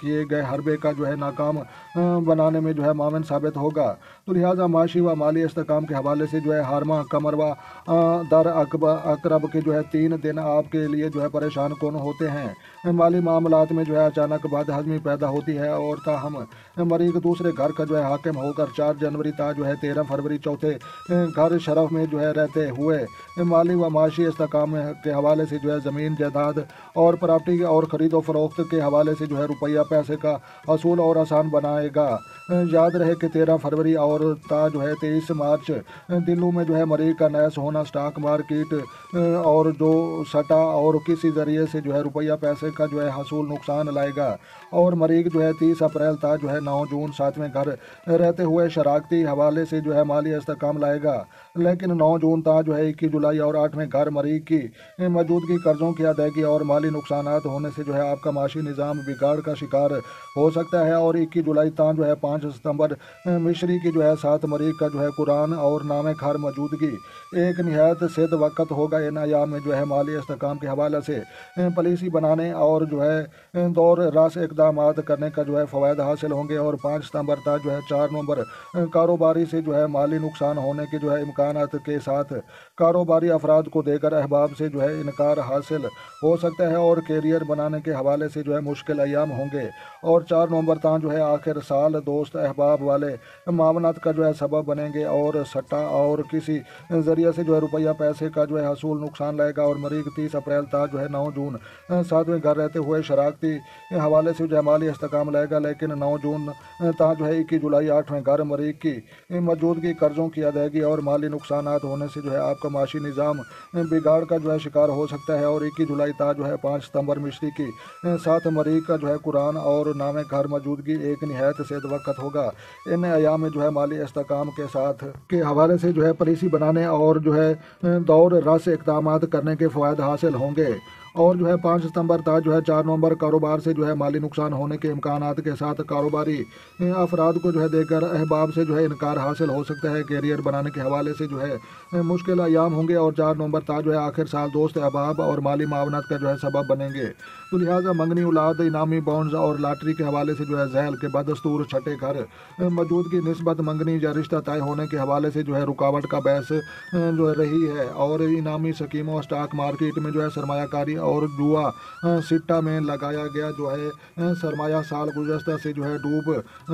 کیے گئے حربے کا جو ہے ناکام بنانے میں جو ہے معاون ثابت ہوگا۔ تو لہٰذا معاشی و مالی استحکام کے حوالے سے جو ہے ہارما کمر و در اقرب کے جو ہے 3 دن آپ کے لیے جو ہے پریشان کن ہوتے ہیں۔ مالی معاملات میں جو ہے اچانک بد ہضمی پیدا ہوتی ہے اور تاہم مریض دوسرے گھر کا جو ہے حاکم ہو کر 4 جنوری تا جو ہے 13 فروری چوتھے گھر شرف میں جو ہے رہتے ہوئے مالی و معاشی استحکام کے حوالے سے جو ہے زمین جائیداد اور پراپرٹی اور خرید و فروخت کے حوالے سے جو ہے روپیہ پیسے کا حصول اور آسان بنائے گا۔ یاد رہے کہ 13 فروری اور تا جو ہے 23 مارچ دلوں میں جو ہے مریض کا نیس ہونا اسٹاک مارکیٹ اور جو سٹا اور کسی ذریعے سے جو ہے روپیہ پیسے کا جو ہے حصول نقصان لائے گا، اور مریض جو ہے 30 اپریل تا جو ہے 9 جون 7ویں گھر رہتے ہوئے شراکتی حوالے سے جو ہے مالی استحکام لائے گا، لیکن 9 جون تا جو ہے 21 جولائی اور 8ویں گھر مریض کی موجودگی قرضوں کی ادائیگی اور مالی نقصانات ہونے سے جو ہے آپ کا معاشی نظام بگاڑ کا شکار ہو سکتا ہے، اور 21 جولائی تا جو ہے 5 ستمبر مشری کی جو ہے 7 مریخ کا جو ہے قرآن اور نام گھر موجودگی ایک نہایت صد وقت ہوگا۔ ان ایام میں جو ہے مالی استحکام کے حوالے سے پالیسی بنانے اور جو ہے دور راس اقدامات کرنے کا جو ہے فوائد حاصل ہوں گے، اور 5 ستمبر تک جو ہے 4 نومبر کاروباری سے جو ہے مالی نقصان ہونے کے جو ہے امکانات کے ساتھ کاروباری افراد کو دیگر احباب سے جو ہے انکار حاصل ہو سکتا ہے، اور کیریئر بنانے کے حوالے سے جو ہے مشکل ایام ہوں گے، اور 4 نومبر تک جو ہے آخر سال دوست احباب والے معاونت کا جو ہے سبب بنیں گے، اور سٹا اور کسی ذریعے سے جو ہے روپیہ پیسے کا جو ہے حصول نقصان لائے گا، اور مریخ 30 اپریل تک جو ہے 9 جون 7ویں گھر رہتے ہوئے شراکتی حوالے سے جو ہے مالی استحکام لائے گا، لیکن 9 جون تک جو ہے 21 جولائی 8ویں گھر مریخ کی موجودگی قرضوں کی ادائیگی اور مالی نقصانات ہونے سے جو ہے آپ کا معاشی نظام بگاڑ کا جو ہے شکار ہو سکتا ہے، اور 21 جولائی تک جو ہے 5 ستمبر مشری کی 7 مریخ کا جو ہے قرآن اور نام گھر موجودگی ایک نہایت صد وقت ہوگا۔ ان ایام میں جو ہے مالی استحکام کے ساتھ کے حوالے سے جو ہے پالیسی بنانے اور جو ہے دور رس اقدامات کرنے کے فوائد حاصل ہوں گے، اور جو ہے 5 ستمبر تک جو ہے 4 نومبر کاروبار سے جو ہے مالی نقصان ہونے کے امکانات کے ساتھ کاروباری افراد کو جو ہے دیگر احباب سے جو ہے انکار حاصل ہو سکتا ہے، کیریئر بنانے کے حوالے سے جو ہے مشکل ایام ہوں گے، اور 4 نومبر تک جو ہے آخر سال دوست احباب اور مالی معاونت کا جو ہے سبب بنیں گے۔ تو لہٰذا منگنی اولاد، انعامی بانڈز اور لاٹری کے حوالے سے جو ہے ذیل کے بدستور چھٹے گھر موجودگی نسبت منگنی یا رشتہ طے ہونے کے حوالے سے جو ہے رکاوٹ کا باعث جو ہے رہی ہے، اور انعامی سکیموں اسٹاک مارکیٹ میں جو ہے سرمایہ کاری اور جوا سٹہ میں لگایا گیا جو ہے سرمایہ سال گزشتہ سے جو ہے ڈوب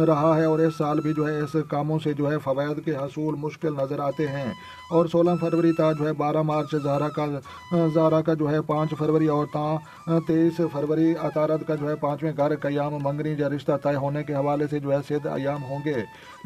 رہا ہے، اور اس سال بھی جو ہے اس کاموں سے جو ہے فوائد کے حصول مشکل نظر آتے ہیں، اور 16 فروری تا جو ہے 12 مارچ زہرا کا جو ہے 5 فروری اور تا 23 فروری عطارد کا جو ہے 5ویں گھر قیام منگنی یا رشتہ طے ہونے کے حوالے سے جو ہے صد ایام ہوں گے،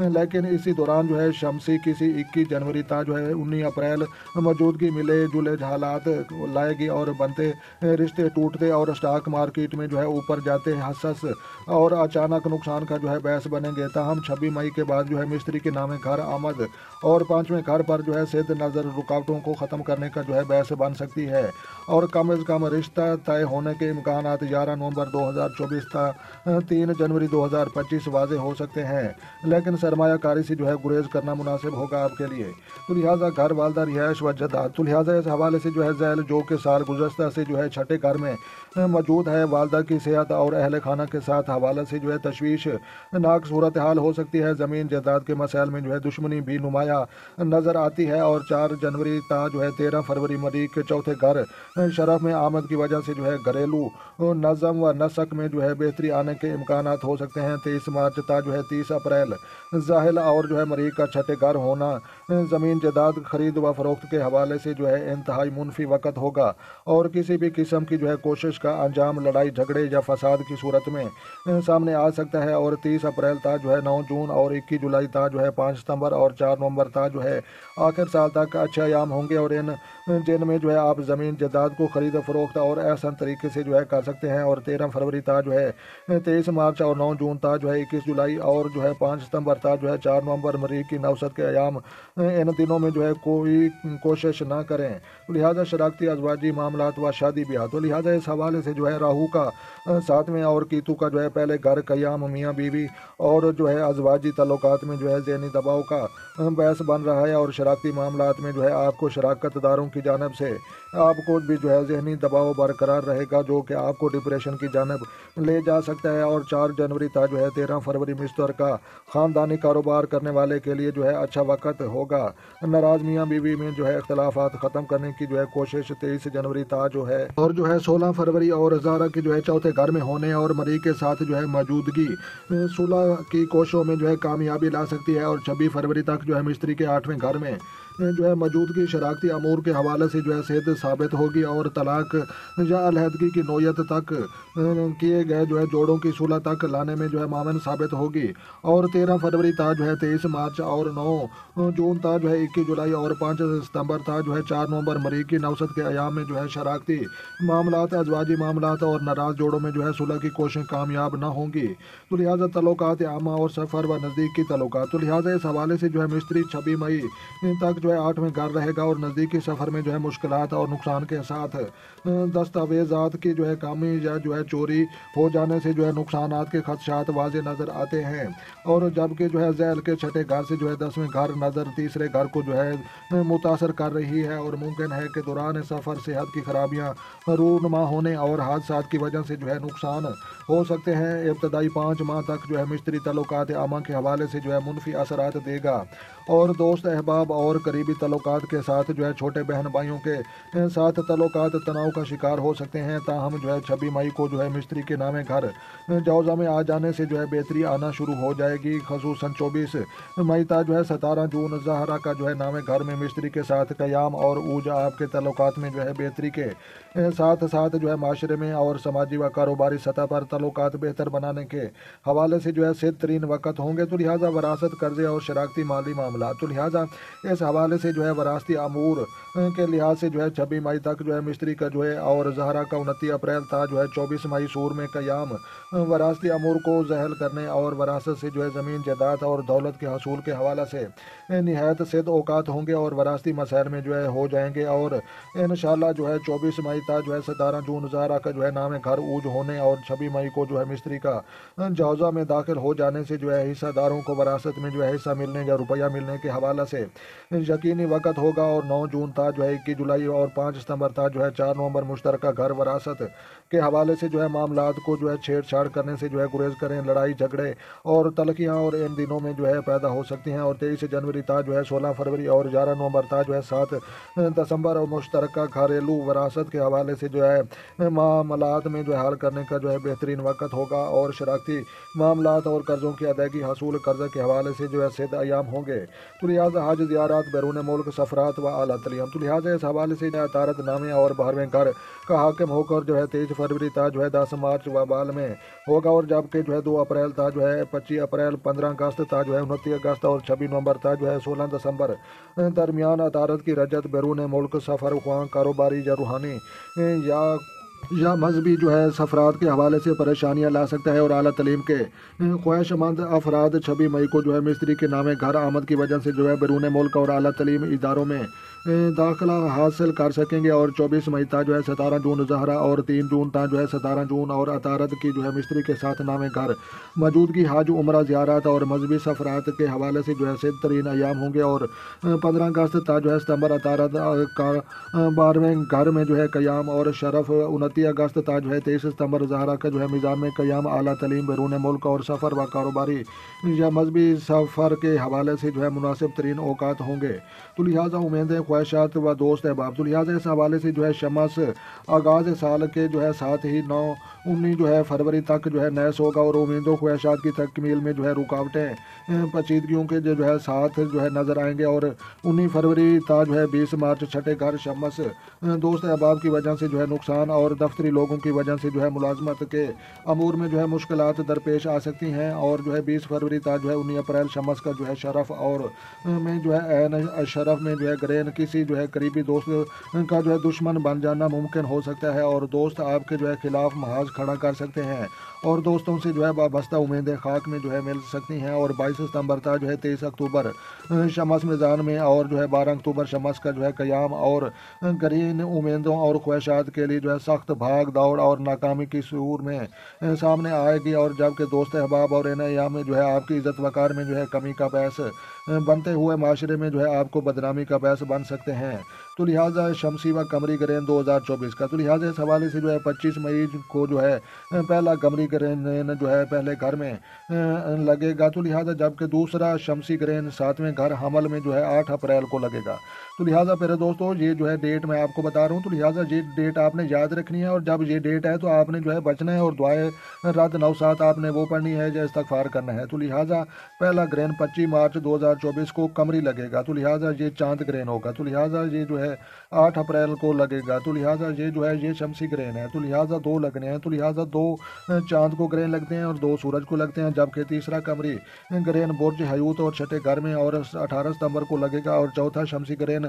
لیکن اسی دوران جو ہے شمسی کسی 21 جنوری تا جو ہے 19 اپریل موجودگی ملے جلے حالات لائے گی، اور بنتے رشتے ٹوٹتے اور اسٹاک مارکیٹ میں جو ہے اوپر جاتے حساس اور اچانک نقصان کا جو ہے باعث بنیں گے۔ تاہم 26 مئی کے بعد جو ہے مستری کے نام گھر آمد اور 5ویں گھر پر جو ہے صد نظر رکاوٹوں کو ختم کرنے کا جو ہے باعث بن سکتی ہے، اور کم از کم رشتہ طے ہونے کے امکانات 11 نومبر 2024 تا 3 جنوری 2025 واضح ہو سکتے ہیں، لیکن سرمایہ کاری سے جو ہے گریز کرنا مناسب ہوگا آپ کے لیے۔ تو لہٰذا گھر والدہ رہائش و جداد، تو لہٰذا اس حوالے سے جو ہے ذیل جو کہ سال گزشتہ سے جو ہے چھٹے گھر میں موجود ہے، والدہ کی صحت اور اہل خانہ کے ساتھ حوالے سے جو ہے تشویش ناک صورتحال ہو سکتی ہے، زمین جائیداد کے مسائل میں جو ہے دشمنی بھی نمایاں نظر آتی ہے، اور 4 جنوری تا جو ہے 13 فروری مریخ کے چوتھے گھر شرف میں آمد کی وجہ سے جو ہے گھریلو نظم و نسق میں جو ہے بہتری آنے کے امکانات ہو سکتے ہیں۔ 23 مارچ تا جو ہے 30 اپریل زاحل اور جو ہے مریخ کا چھٹے گھر ہونا زمین جائیداد خرید و فروخت کے حوالے سے جو ہے انتہائی منفی وقت ہوگا، اور کسی بھی قسم کی جو ہے کوشش کا انجام لڑائی جھگڑے یا فساد کی صورت میں سامنے آ سکتا ہے، اور 30 اپریل تا جو ہے 9 جون اور 21 جولائی تا جو ہے 5 ستمبر اور 4 نومبر تا جو ہے آخر سال تک اچھے ایام ہوں گے، اور جن میں جو ہے آپ زمین جائیداد کو خرید و فروخت اور احسن طریقے سے جو ہے کر سکتے ہیں، اور 13 فروری تا جو ہے 23 مارچ اور 9 جون تا جو ہے 21 جولائی اور جو ہے 5 ستمبر تا جو ہے 4 نومبر مریخ کی نوسط کے ایام ان دنوں میں جو ہے کوئی کوشش نہ کریں۔ لہٰذا شراکتی ازواجی معاملات و شادی شادی بیاہ۔ تو لہٰذا اس حوالے سے جو ہے راہو کا 7ویں اور کیتو کا جو ہے پہلے گھر قیام، میاں بیوی اور جو ہے ازواجی تعلقات میں جو ہے ذہنی دباؤ کا باعث بن رہا ہے، اور شراکتی معاملات میں جو ہے آپ کو شراکت داروں کی جانب سے آپ کو بھی جو ہے ذہنی دباؤ برقرار رہے گا، جو کہ آپ کو ڈپریشن کی جانب لے جا سکتا ہے۔ اور 4 جنوری تا جو ہے 13 فروری مشترکہ خاندانی کاروبار کرنے والے کے لیے جو ہے اچھا وقت ہوگا۔ ناراض میاں بیوی میں جو ہے اختلافات ختم کرنے کی جو ہے کوشش 23 جنوری تا جو ہے، اور جو ہے 16 فروری اور زہرہ کی جو ہے چوتھے گھر میں ہونے اور مریخ کے ساتھ جو ہے موجودگی صلح کی کوششوں میں جو ہے کامیابی لا سکتی ہے۔ اور 26 فروری تک جو ہے مستری کے 8ویں گھر میں جو ہے موجودگی شراکتی امور کے حوالے سے جو ہے صحت ثابت ہوگی، اور طلاق یا علیحدگی کی نوعیت تک کیے گئے جو ہے جوڑوں کی صلح تک لانے میں جو ہے معاون ثابت ہوگی۔ اور 13 فروری تا جو ہے 23 مارچ اور 9 جون تا جو ہے 21 جولائی اور 5 ستمبر تا جو ہے 4 نومبر مریخ کی نوست کے ایام میں جو ہے شراکتی معاملات، ازواجی معاملات اور ناراض جوڑوں میں جو ہے صلح کی کوششیں کامیاب نہ ہوں گی۔ تو لہٰذا تعلقات عامہ اور سفر و نزدیکی تعلقات، تو لہٰذا اس حوالے سے جو ہے مستری 26 مئی تک جو ہے 8ویں گھر رہے گا، اور نزدیکی سفر میں جو ہے مشکلات اور نقصان کے ساتھ دستاویزات کی جو ہے کمی یا جو ہے چوری ہو جانے سے جو ہے نقصانات کے خدشات واضح نظر آتے ہیں۔ اور جبکہ جو ہے ذیل کے 6 گھر سے جو ہے 10ویں گھر نظر تیسرے گھر کو جو ہے متاثر کر رہی ہے، اور ممکن ہے کہ دوران سفر صحت کی خرابیاں، رونما ہونے اور حادثات کی وجہ سے جو ہے نقصان ہو سکتے ہیں۔ ابتدائی 5 ماہ تک جو ہے مستری تعلقات عامہ کے حوالے سے جو ہے منفی اثرات دے گا، اور دوست احباب اور قریبی تعلقات کے ساتھ جو ہے چھوٹے بہن بھائیوں کے ساتھ تعلقات تناؤ کا شکار ہو سکتے ہیں۔ تاہم جو ہے 26 مئی کو جو ہے مستری کے نام گھر جوزہ میں آ جانے سے جو ہے بہتری آنا شروع ہو جائے گی، خصوصاً 24 مئی تا جو ہے 17 جون زہرہ کا جو ہے نام گھر میں مستری کے ساتھ قیام اور اوج آپ کے تعلقات میں جو ہے بہتری کے ساتھ ساتھ جو ہے معاشرے میں اور سماجی و کاروباری سطح پر تعلقات بہتر بنانے کے حوالے سے جو ہے صحت ترین وقت ہوں گے۔ تو لہٰذا وراثت، قرضے اور شراکتی مالی معاملات، تو لہٰذا اس حوالے سے جو ہے وراثتی امور کے لحاظ سے جو ہے 26 مئی تک جو ہے مستری کا جو ہے اور زہرہ کا 29 اپریل تا جو ہے 24 مئی سور میں قیام وراثتی امور کو ذہل کرنے اور وراثت سے جو ہے زمین جائیداد اور دولت کے حصول کے حوالے سے نہایت صد اوقات ہوں گے، اور وراثتی مسائل میں جو ہے ہو جائیں گے۔ اور انشاءاللہ جو ہے 24 مئی تا جو ہے 17 جون زہرہ کا جو ہے نام گھر اوج ہونے اور 26 مئی کو جو ہے مستری کا جوزہ میں داخل ہو جانے سے جو ہے حصہ داروں کو وراثت میں جو ہے حصہ ملنے یا روپیہ ملنے کے حوالے سے یقینی وقت ہوگا۔ اور 9 جون تا جو ہے 21 جولائی اور 5 ستمبر تا جو ہے 4 نومبر مشترکہ گھر وراثت کے حوالے سے جو ہے معاملات کو جو ہے چھیڑ چھاڑ کرنے سے جو ہے گریز کریں، لڑائی جھگڑے اور تلخیاں اور ان دنوں میں جو ہے پیدا ہو سکتی ہیں۔ اور 23 جنوری تا جو ہے 16 فروری اور 11 نومبر تا جو ہے 7 دسمبر اور مشترکہ گھریلو وراثت کے حوالے سے جو ہے معاملات میں جو ہے حل کرنے کا جو ہے بہترین وقت ہوگا، اور شراکتی معاملات اور قرضوں کی ادائیگی، حصول قرضہ کے حوالے سے جو ہے صد ایام ہوں گے۔ تو لہٰذا حج زیارات، بیرون ملک سفرات و اعلیٰ تعلیم، تو لہٰذا اس حوالے سے عطارت نامے اور 12ویں گھر کا حاکم ہو کر جو ہے 23 فروری تا جو ہے 10 مارچ وبال میں ہوگا، اور جبکہ جو ہے 2 اپریل تا جو ہے 25 اپریل 15 اگست تا جو ہے 29 اگست اور 26 نومبر تا جو ہے 16 دسمبر درمیان عطارت کی رجت بیرون ملک سفر، خواہ کاروباری یا روحانی یا مذہبی جو ہے سفرات کے حوالے سے پریشانیاں لا سکتا ہے۔ اور اعلیٰ تعلیم کے خواہش مند افراد 26 مئی کو جو ہے مستری کے نام گھر آمد کی وجہ سے جو ہے بیرون ملک اور اعلیٰ تعلیم اداروں میں داخلہ حاصل کر سکیں گے۔ اور 24 مئی تا جو ہے 17 جون زہرہ اور 3 جون تا جو ہے 17 جون اور عطارد کی جو ہے مستری کے ساتھ نام گھر موجودگی حج، عمرہ، زیارات اور مذہبی سفرات کے حوالے سے جو ہے صد ترین ایام ہوں گے۔ اور 15 اگست تا جو ہے ستمبر عطارد کا 12ویں گھر میں جو ہے قیام اور شرف، 29 اگست تا جو ہے 23 ستمبر زہرہ کا جو ہے میزان میں قیام، اعلیٰ تعلیم، بیرون ملک اور سفر و کاروباری یا مذہبی سفر کے حوالے سے جو ہے مناسب ترین اوقات ہوں گے۔ تو لہٰذا امیدیں، خواہشات و دوست احباب، تو لہٰذا اس حوالے سے جو ہے شمس آغاز سال کے جو ہے ساتھ ہی 19 جو ہے فروری تک جو ہے نیس ہوگا، اور امیدوں خواہشات کی تکمیل میں جو ہے رکاوٹیں پیچیدگیوں کے جو ہے ساتھ جو ہے نظر آئیں گے۔ اور 19 فروری تا جو ہے 20 مارچ 6 گھر شمس دوست احباب کی وجہ سے جو ہے نقصان، اور دفتری لوگوں کی وجہ سے جو ہے ملازمت کے امور میں جو ہے مشکلات درپیش آ سکتی ہیں۔ اور جو ہے 20 فروری تا جو ہے 19 اپریل شمس کا جو ہے شرف اور میں جو ہے عین شرف میں جو ہے گرین کسی جو ہے قریبی دوست کا جو ہے دشمن بن جانا ممکن ہو سکتا ہے، اور دوست آپ کے جو ہے خلاف محاذ کھڑا کر سکتے ہیں۔ اور دوستوں سے جو ہے وابستہ امیدیں خاک میں جو ہے مل سکتی ہیں۔ اور 22 ستمبر تا جو ہے 23 اکتوبر شمس میزان میں، اور جو ہے 12 اکتوبر شمس کا جو ہے قیام اور گرین امیدوں اور خواہشات کے لیے جو ہے سخت بھاگ دوڑ اور ناکامی کی صور میں سامنے آئے گی، اور جبکہ دوست احباب اور ان ایام میں جو ہے آپ کی عزت وقار میں جو ہے کمی کا باعث بنتے ہوئے معاشرے میں جو ہے آپ کو بدنامی کا باعث بن سکتے ہیں۔ تو لہٰذا شمسی و قمری گرہن 2024 کا، تو لہٰذا اس حوالے سے جو ہے 25 مئی کو جو ہے پہلا قمری گرہن جو ہے پہلے گھر میں لگے گا، تو لہٰذا جبکہ دوسرا شمسی گرہن 7ویں گھر حمل میں جو ہے 8 اپریل کو لگے گا۔ تو لہٰذا پھر دوستو یہ جو ہے ڈیٹ میں آپ کو بتا رہا ہوں، تو لہٰذا یہ ڈیٹ آپ نے یاد رکھنی ہے، اور جب یہ ڈیٹ ہے تو آپ نے جو ہے بچنا ہے، اور دعائے رد نوسات آپ نے وہ پڑھنی ہے جو استغفار کرنا ہے۔ تو لہٰذا پہلا گرہن 25 مارچ 2024 کو قمری لگے گا، تو لہٰذا یہ چاند گرہن ہوگا، تو لہٰذا یہ جو ہے 8 اپریل کو لگے گا، تو لہٰذا یہ جو ہے یہ شمسی گرہن ہے، تو لہٰذا 2 لگنے ہیں، تو لہٰذا 2 چاند کو گرہن لگتے ہیں اور 2 سورج کو لگتے ہیں، جبکہ تیسرا قمری گرہن برج حیوت اور چھٹے گھر میں اور 18 ستمبر کو لگے گا، اور چوتھا شمسی گرہن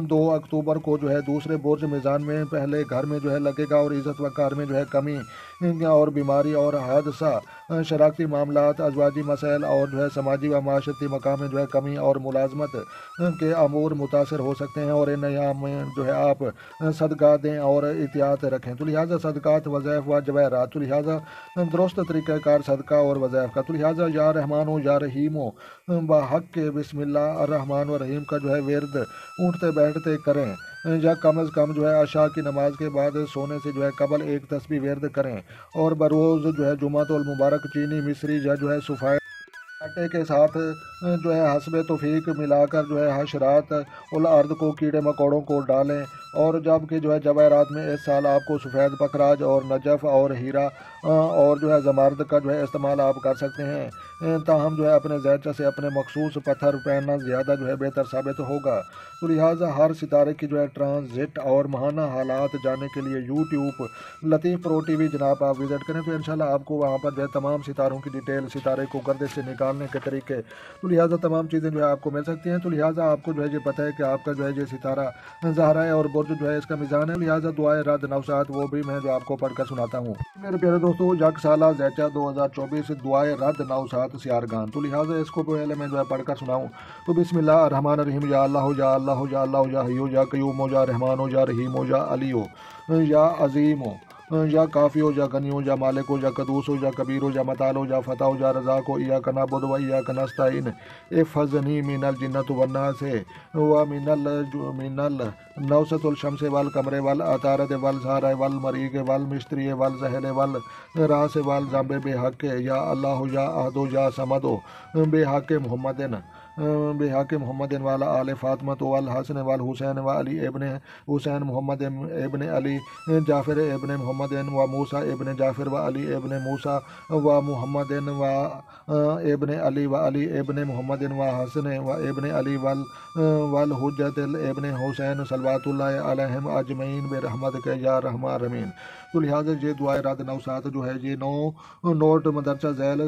2 اکتوبر کو جو ہے دوسرے برج میزان میں پہلے گھر میں جو ہے لگے گا، اور عزت وقار میں جو ہے کمی اور بیماری اور حادثہ، شراکتی معاملات، ازواجی مسائل اور جو ہے سماجی و معاشرتی مقام میں جو ہے کمی اور ملازمت کے امور متاثر ہو سکتے ہیں، اور ان ایام میں جو ہے آپ صدقات دیں اور احتیاط رکھیں۔ تو لہٰذا صدقات، وظائف و جواہرات، تو لہٰذا درست طریقہ کار صدقہ اور وظائف کا، تو لہٰذا یا رحمان ہو یا رحیم ہو بحق کے بسم اللہ الرحمن الرحیم کا جو ہے ورد اٹھتے بیٹھتے کریں، یا کم از کم جو ہے عشاء کی نماز کے بعد سونے سے جو ہے قبل ایک تسبیح ورد کریں، اور بروز جو ہے جمعۃ المبارک چینی مصری یا جو ہے صفائی آٹے کے ساتھ جو ہے حسب توفیق ملا کر جو ہے حشرات الارض کو، کیڑے مکوڑوں کو ڈالیں، اور جب کہ جو ہے جواہرات میں اس سال آپ کو سفید پکراج اور نجف اور ہیرا اور جو ہے زمرد کا جو ہے استعمال آپ کر سکتے ہیں، تاہم جو ہے اپنے زیچہ سے اپنے مخصوص پتھر پہننا زیادہ جو ہے بہتر ثابت ہوگا۔ تو لہٰذا ہر ستارے کی جو ہے ٹرانزٹ اور ماہانہ حالات جاننے کے لیے یوٹیوب لطیف پرو ٹی وی جناب آپ وزٹ کریں، تو انشاءاللہ آپ کو وہاں پر جو ہے تمام ستاروں کی ڈیٹیل، ستارے کو گردش سے نکالنے کے طریقے، تو لہٰذا تمام چیزیں جو ہے آپ کو مل سکتی ہیں۔ تو لہٰذا آپ کو جو ہے یہ پتہ ہے کہ آپ کا جو ہے یہ ستارہ زہرہ ہے اور برج جو ہے اس کا میزان ہے، لہٰذا دعائے رد نوسات وہ بھی میں جو آپ کو پڑھ کر سناتا ہوں۔ میرے پیارے دوستو، یک سالہ زیچہ 2024 دعائے رد نوسات سیارگان، تو لہٰذا اس کو پہلے میں جو ہے پڑھ کر سناؤں۔ تو بسم اللہ الرحمن الرحیم، یا اللہ یا اللہ یا اللہ یا حیو یا قیوم یا رحمان یا رحیم یا علی یا عظیم یا کافی ہو یا غنی ہو یا مالک ہو یا قدوس ہو یا کبیر ہو یا متعال ہو یا فتح ہو یا رزاق ہو، ایاک نعبد و ایاک نستعین، احفظنی من الجنۃ والناس و من النوسۃ الشمس والقمر والعطارد والزہر والمریخ والمشتری والزحل والراس والزنب بحق یا اللہ یا احد یا صمد بحق محمد والا آل فاطمہ والحسن والحسین و علی ابن حسین محمد ابن علی جعفر ابن محمد و موسیٰ ابن جعفر و علی ابن موسیٰ و محمد و ابن علی و علی ابن محمد و حسن و ابن علی والحجت ابن حسین صلوات اللہ علیہم اجمعین برحمتک یا رحمٰن الرحیم۔ تو لہٰذا یہ دعائے رد نوسات جو ہے یہ 9 نوٹ مدرسہ ذیل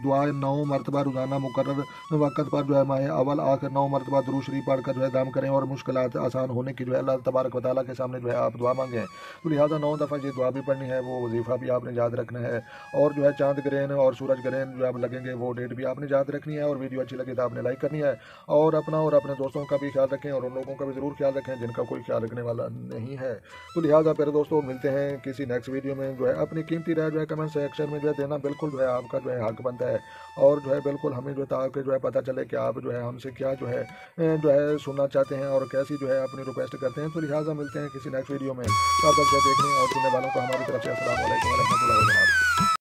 دعائیں 9 مرتبہ روزانہ مقرر وقت پر جو ہے ماہ اول آخر 9 مرتبہ درود شریف پڑھ کر جو ہے دم کریں، اور مشکلات آسان ہونے کی جو ہے اللہ تبارک و تعالیٰ کے سامنے جو ہے آپ دعا مانگیں۔ تو لہٰذا 9 دفعہ یہ دعا بھی پڑھنی ہے، وہ وظیفہ بھی آپ نے یاد رکھنا ہے، اور جو ہے چاند گرہن اور سورج گرہن جو اب لگیں گے وہ ڈیٹ بھی آپ نے یاد رکھنی ہے، اور ویڈیو اچھی لگے تو آپ نے لائک کرنی ہے، اور اپنا اور اپنے دوستوں کا بھی خیال رکھیں، اور ان لوگوں کا بھی ضرور خیال رکھیں جن کا کوئی خیال رکھنے والا نہیں ہے۔ تو لہٰذا پھر دوستوں ملتے ہیں کسی نیکسٹ ویڈیو میں، جو ہے اپنی قیمتی رائے جو ہے کمنٹ سیکشن میں جو ہے دینا بالکل جو ہے آپ کا جو ہے حق بنتا ہے، اور جو ہے بالکل ہمیں جو تاکہ جو ہے پتہ چلے کہ آپ جو ہے ہم سے کیا جو ہے سننا چاہتے ہیں اور کیسی جو ہے اپنی ریکویسٹ کرتے ہیں۔ تو لہٰذا ملتے ہیں کسی نیکسٹ ویڈیو میں، تب تک جو دیکھنے اور سننے والوں کو ہماری طرف سے السلام علیکم ورحمۃ اللہ وبرکاتہ۔